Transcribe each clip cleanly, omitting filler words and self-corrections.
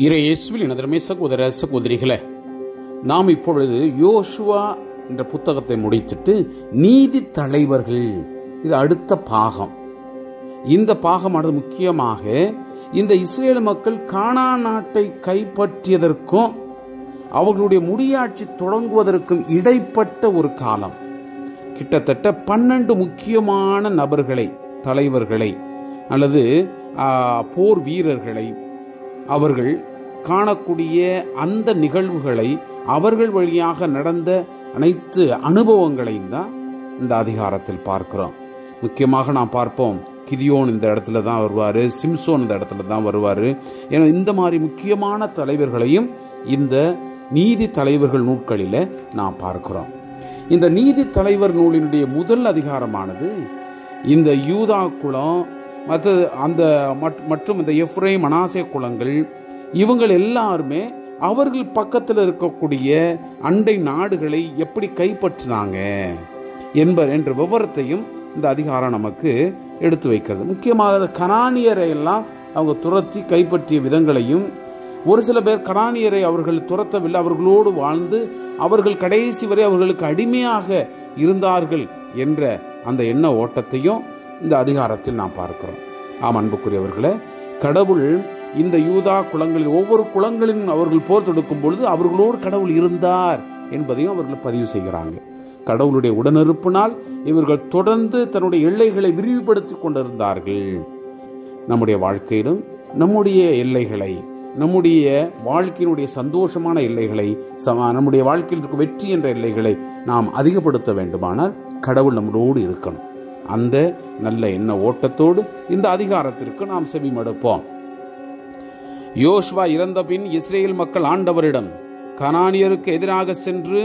இயேசுவில் எனதருமை சகோதர சகோதரிகளே, நாம் இப்பொழுது யோசுவா என்ற புத்தகத்தை முடித்துட்டு நீதி தலைவர்கள், இது அடுத்த பாகம். இந்த பாகமானது முக்கியமாக இந்த இஸ்ரேல் மக்கள் கானான் நாட்டை கைப்பற்றியதற்கும் அவர்களுடைய முடியாட்சி தொடங்குவதற்கும் இடைப்பட்ட ஒரு காலம். கிட்டத்தட்ட 12 முக்கியமான நபர்களை, தலைவர்களை அல்லது போர் வீரர்களை, அவர்கள் காணக்கூடிய அந்த நிகழ்வுகளை, அவர்கள் வழியாக நடந்த அனைத்து அனுபவங்களையும் தான் இந்த அதிகாரத்தில் பார்க்கிறோம். முக்கியமாக நாம் பார்ப்போம், கிதியோன் இந்த இடத்துல தான் வருவார், சிம்சோன் இந்த இடத்துல தான் வருவார். ஏன்னா இந்த மாதிரி முக்கியமான தலைவர்களையும் இந்த நீதி தலைவர்கள் நூல்களில் நாம் பார்க்கிறோம். இந்த நீதி தலைவர் நூலினுடைய முதல் அதிகாரமானது இந்த யூதா குலம் மற்றும் இந்த எப்ரேம் மனாசே குலங்கள், இவங்கள் எல்லாருமே அவர்கள் பக்கத்தில் இருக்கக்கூடிய அண்டை நாடுகளை எப்படி கைப்பற்றினாங்க என்ற விவரத்தையும் இந்த அதிகாரம் நமக்கு எடுத்து வைக்கிறது. முக்கியமாக கனானியரை எல்லாம் அவங்க துரத்தி கைப்பற்றிய விதங்களையும், ஒரு சில பேர் கனானியரை அவர்கள் துரத்தவில்லை, அவர்களோடு வாழ்ந்து அவர்கள் கடைசி வரை அவர்களுக்கு அடிமையாக இருந்தார்கள் என்ற அந்த எண்ண ஓட்டத்தையும் இந்த அதிகாரத்தில் நாம் பார்க்கிறோம். ஆம் அன்புக்குரியவர்களே, கடவுள் இந்த யூதா குலங்களில் ஒவ்வொரு குலங்களிலும் அவர்கள் போர் தொடுக்கும் பொழுது அவர்களோடு கடவுள் இருந்தார் என்பதையும் அவர்கள் பதிவு செய்கிறாங்க. கடவுளுடைய உடனிருப்பினால் இவர்கள் தொடர்ந்து தன்னுடைய எல்லைகளை விரிவுபடுத்தி கொண்டிருந்தார்கள். நம்முடைய வாழ்க்கையிலும் நம்முடைய எல்லைகளை, நம்முடைய வாழ்க்கையினுடைய சந்தோஷமான எல்லைகளை, நம்முடைய வாழ்க்கையில் இருக்கும் வெற்றி என்ற எல்லைகளை நாம் அதிகப்படுத்த வேண்டுமானால் கடவுள் நம்மளோடு இருக்கணும். அந்த நல்ல எண்ண ஓட்டத்தோடு இந்த அதிகாரத்திற்கு நாம் செவிமடுப்போம். யோசுவா இறந்த பின் இஸ்ரேல் மக்கள் ஆண்டவரிடம், கனானியருக்கு எதிராக சென்று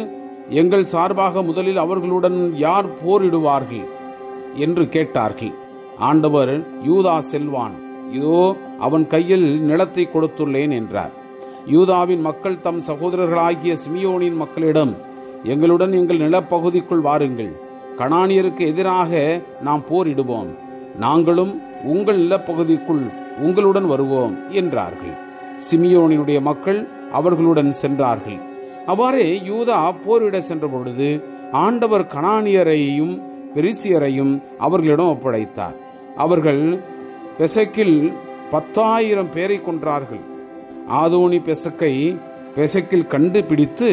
எங்கள் சார்பாக முதலில் அவர்களுடன் யார் போரிடுவார்கள் என்று கேட்டார்கள். ஆண்டவர், யூதா செல்வான், இதோ அவன் கையில் நிலத்தை கொடுத்துள்ளேன் என்றார். யூதாவின் மக்கள் தம் சகோதரர்களாகிய சிமியோனின் மக்களிடம், எங்களுடன் எங்கள் நிலப்பகுதிக்குள் வாருங்கள், கனானியருக்கு எதிராக நாம் போரிடுவோம், நாங்களும் உங்கள் நிலப்பகுதிக்குள் உங்களுடன் வருவோம் என்றார்கள். சிமியோனினுடைய மக்கள் அவர்களுடன் சென்றார்கள். அவ்வாறே யூதா போரிட சென்ற பொழுது ஆண்டவர் கனானியரையும் பெரிசியரையும் அவர்களிடம் ஒப்படைத்தார். அவர்கள் பெசக்கில் 10,000 பேரை கொன்றார்கள். ஆதோனி பெசக்கில் கண்டுபிடித்து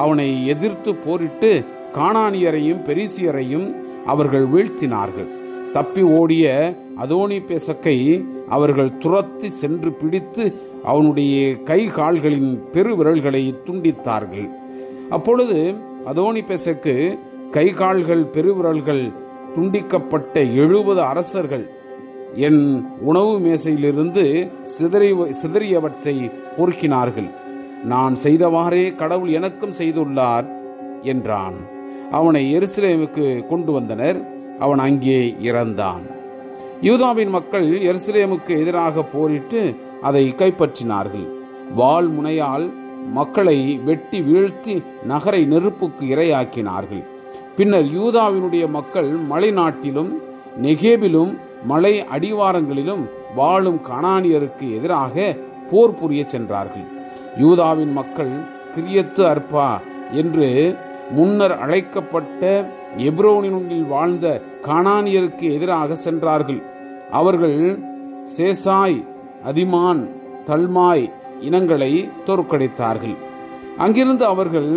அவனை எதிர்த்து போரிட்டு கானானியரையும் பெரிசியரையும் அவர்கள் வீழ்த்தினார்கள். தப்பி ஓடிய அதோனி பெசக்கை அவர்கள் துரத்தி சென்று பிடித்து அவனுடைய கை கால்களின் பெருவிரல்களை துண்டித்தார்கள். அப்பொழுது அதோனி பெசக்கு கை கால்கள் பெருவிரல்கள் துண்டிக்கப்பட்ட 70 அரசர்கள் என் உணவு மேசையிலிருந்து சிதறியவற்றை பொறுக்கினார்கள். நான் செய்தவாறே கடவுள் எனக்கும் செய்துள்ளார் என்றான். அவனை எருசலேமுக்கு கொண்டு வந்தனர். அவன் அங்கே இறந்தான். யூதாவின் மக்கள் எருசலேமுக்கு எதிராக போரிட்டு அதை கைப்பற்றினார்கள். வாள் முனையால் மக்களை வெட்டி வீழ்த்தி நகரை நெருப்புக்கு இரையாக்கினார்கள். பின்னர் யூதாவினுடைய மக்கள் மலை நாட்டிலும் நெகேபிலும் மலை அடிவாரங்களிலும் வாழும் கானானியருக்கு எதிராக போர் புரிய சென்றார்கள். யூதாவின் மக்கள் கிரியத்து அர்பா என்று முன்னர் அழைக்கப்பட்ட எப்ரோனில் வாழ்ந்த கானானியருக்கு எதிராக சென்றார்கள். அவர்கள் சேசாய், அதிமான், தல்மாய் இனங்களை தோற்கடித்தார்கள். அங்கிருந்து அவர்கள்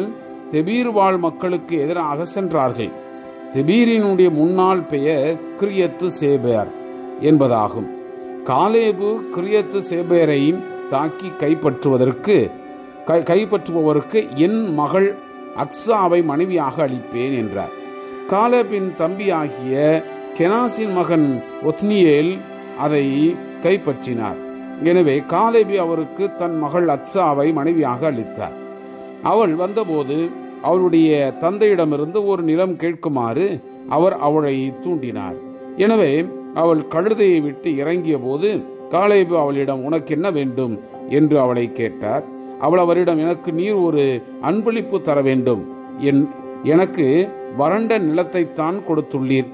தெபீர் வாழ் மக்களுக்கு எதிராக சென்றார்கள். தெபீரினுடைய முன்னாள் பெயர் கிரியத்து சேபேர் என்பதாகும். காலேபு கிரியத்து சேபேரை தாக்கி கைப்பற்றுபவருக்கு என் மகள் அக்சாவை மனைவியாக அளிப்பேன் என்றார். காலேபின் தம்பியாகிய கெனாசின் மகன் ஒத்னியேல் அதை கைப்பற்றினார். எனவே காலேபி அவருக்கு தன் மகள் அக்சாவை மனைவியாக அளித்தார். அவள் வந்தபோது அவளுடைய தந்தையிடமிருந்து ஒரு நிலம் கேட்குமாறு அவர் அவளை தூண்டினார். எனவே அவள் கழுதையை விட்டு இறங்கிய போது காலேபு அவளிடம், உனக்கு என்ன வேண்டும் என்று அவளை கேட்டார். அவள் அவரிடம், எனக்கு நீர் ஒரு அன்பளிப்பு தர வேண்டும், எனக்கு வறண்ட நிலத்தைத்தான் கொடுத்துள்ளீர்,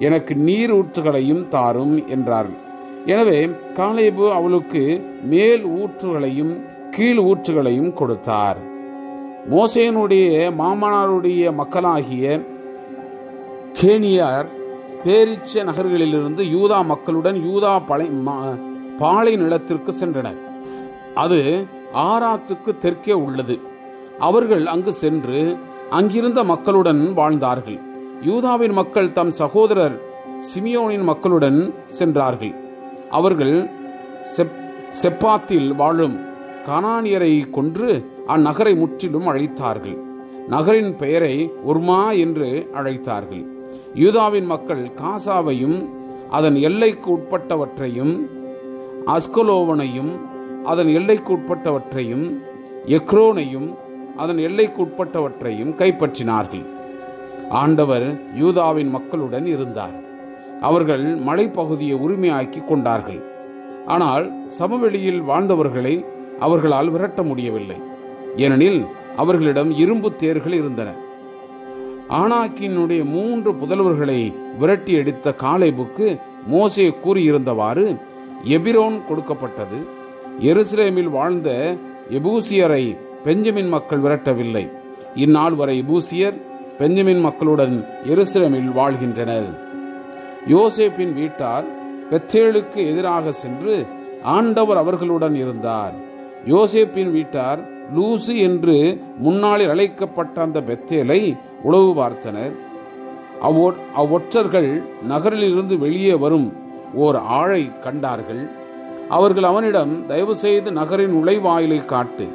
எனக்கு நீர் ஊற்றுகளையும் தாரும் என்றார். எனவே காலேபு அவளுக்கு மேல் ஊற்றுகளையும் கீழ் ஊற்றுகளையும் கொடுத்தார். மோசேனுடைய மாமனாருடைய மக்களாகிய கேனியர் பேரிச்ச நகர்களிலிருந்து யூதா மக்களுடன் யூதா பாலை நிலத்திற்கு சென்றனர். அது ஆராத்துக்கு தெற்கே உள்ளது. அவர்கள் அங்கு சென்று அங்கிருந்த மக்களுடன் வாழ்ந்தார்கள். யூதாவின் மக்கள் தம் சகோதரர் சிமியோனின் மக்களுடன் சென்றார்கள். அவர்கள் செப்பாத்தில் வாழும் கானானியரை கொன்று அந்நகரை முற்றிலும் அழித்தார்கள். நகரின் பெயரை உர்மா என்று அழைத்தார்கள். யூதாவின் மக்கள் காசாவையும் அதன் எல்லைக்கு உட்பட்டவற்றையும், அஸ்கலோவனையும் அதன் எல்லைக்கு உட்பட்டவற்றையும், எக்ரோனையும் அதன் எல்லைக்கு உட்பட்டவற்றையும் கைப்பற்றினார்கள். ஆண்டவர் யூதாவின் மக்களுடன் இருந்தார். அவர்கள் மலைப்பகுதியை உரிமையாக்கி கொண்டார்கள். ஆனால் சமவெளியில் வாழ்ந்தவர்களை அவர்களால் விரட்ட முடியவில்லை. ஏனெனில் அவர்களிடம் இரும்பு தேர்கள் இருந்தன. ஆனாக்கினுடைய 3 புதல்வர்களை விரட்டி அடித்த காலேபுக்கு மோசே கூறியிருந்தவாறு எபிரோன் கொடுக்கப்பட்டது. எருசலேமில் வாழ்ந்த எபூசியரை பெஞ்சமின் மக்கள் விரட்டவில்லை. இந்நாள் வரை எபூசியர் பெஞ்சமின் மக்களுடன் எருசலேமில் வாழ்கின்றனர். யோசேப்பின் வீட்டார் பெத்தேலுக்கு எதிராக சென்று ஆண்டவர் அவர்களுடன் இருந்தார். யோசேப்பின் வீட்டார் லூசு என்று முன்னாளில் அழைக்கப்பட்ட அந்த பெத்தேலை உளவு பார்த்தனர். அவ்வொற்றர்கள் நகரிலிருந்து வெளியே வரும் ஓர் ஆளை கண்டார்கள். அவர்கள் அவனிடம், தயவு செய்து நகரின் நுழைவாயிலை காட்டு,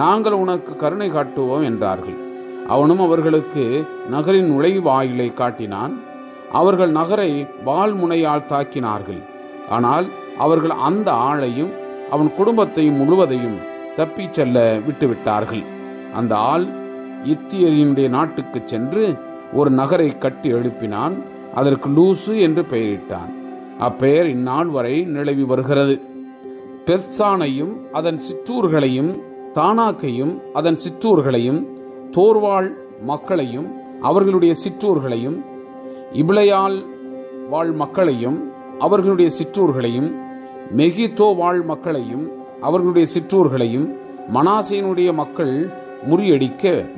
நாங்கள் உனக்கு கருணை காட்டுவோம் என்றார்கள். அவனும் அவர்களுக்கு நகரின் நுழைவாயிலை காட்டினான். அவர்கள் நகரை வாள் முனையால் தாக்கினார்கள். ஆனால் அவர்கள் அந்த ஆளையும் அவன் குடும்பத்தையும் முழுவதையும் தப்பிச் செல்ல விட்டுவிட்டார்கள். அந்த ஆள் இத்தியரினுடைய நாட்டுக்கு சென்று ஒரு நகரை கட்டி எழுப்பினான். அதற்கு லூசு என்று பெயரிட்டான். அப்பெயர் இந்நாள் வரை நிலவி வருகிறது. பெர்சானையும் அதன் சிற்றூர்களையும், தானாக்கையும் அதன் சிற்றூர்களையும், தோர்வாள் மக்களையும் அவர்களுடைய சிற்றூர்களையும், இப்ளையால் வாழ் மக்களையும் அவர்களுடைய சிற்றூர்களையும், மெகிதோ வாழ் மக்களையும் அவர்களுடைய சிற்றூர்களையும் மனாசேனுடைய மக்கள்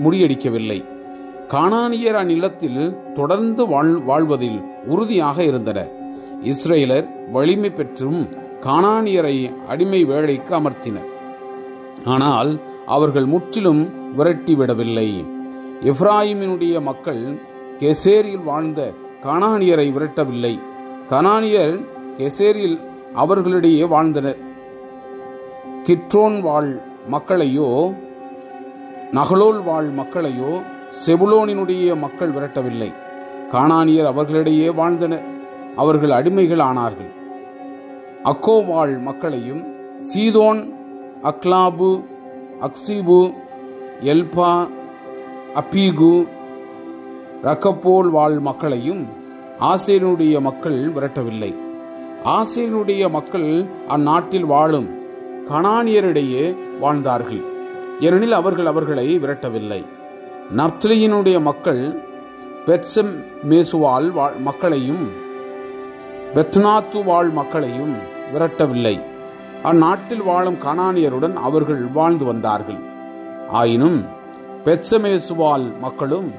முறியடிக்கவில்லை. கானானியர் அந்நிலத்தில் தொடர்ந்து வாழ்வதில் உறுதியாக இருந்தனர். இஸ்ரேலர் வலிமை பெற்றும் கானானியரை அடிமை வேலைக்கு அமர்த்தினர். ஆனால் அவர்கள் முற்றிலும் விரட்டிவிடவில்லை. எப்ராயிமினுடைய மக்கள் கெசேரில் வாழ்ந்த கானானியரை விரட்டவில்லை. கானானியர் கெசேரில் அவர்களிடையே வாழ்ந்தனர். கிட்ரோன் வாழ் மக்களையோ நகலோல் வாழ் மக்களையோ செபுலோனினுடைய மக்கள் விரட்டவில்லை. கானானியர் அவர்களிடையே வாழ்ந்தனர். அவர்கள் அடிமைகள் ஆனார்கள். அக்கோ வாழ் மக்களையும், சீதோன், அக்லாபு, அக்சிபு, எல்பா, அப்பீகு, ரக்கப்போல் வாழ் மக்களையும் ஆசேனுடைய மக்கள் விரட்டவில்லை. ஆசேனுடைய மக்கள் அந்நாட்டில் வாழும் கானானியரிடையே வாழ்ந்தார்கள். ஏனெனில் அவர்கள் அவர்களை விரட்டவில்லை. நப்தலியினுடைய மக்கள் பெத்செம் மேசுவால் மக்களையும் பெத்னாத்து வாழ் மக்களையும் விரட்டவில்லை. அந்நாட்டில் வாழும் கானானியருடன் அவர்கள் வாழ்ந்து வந்தார்கள். ஆயினும் பெத்சமேசுவால் மக்களும்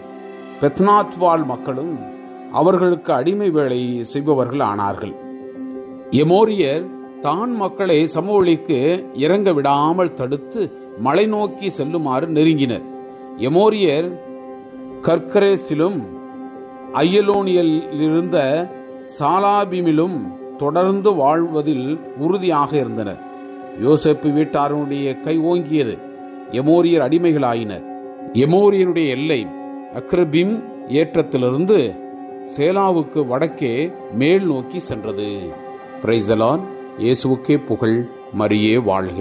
பெத்னாத்வால் மக்களும் அவர்களுக்கு அடிமை வேலை செய்பவர்கள் ஆனார்கள். எமோரியர் தான் மக்களை சமவெளிக்கு இறங்க விடாமல் தடுத்து மலை நோக்கி செல்லுமாறு நெருங்கினர். எமோரியர் கர்கரேசிலும் அய்யலோனியிலிருந்த சாலாபிமிலும் தொடர்ந்து வாழ்வதில் உறுதியாக இருந்தனர். யோசேப்பு வீட்டாருடைய கை ஓங்கியது. எமோரியர் அடிமைகளாயினர். எமோரியனுடைய எல்லை அக்ரபிம் ஏற்றத்திலிருந்து சேலாவுக்கு வடக்கே மேல் நோக்கி சென்றது. Praise the Lord. இயேசுவுக்கே புகழ். மரியே வாழ்க.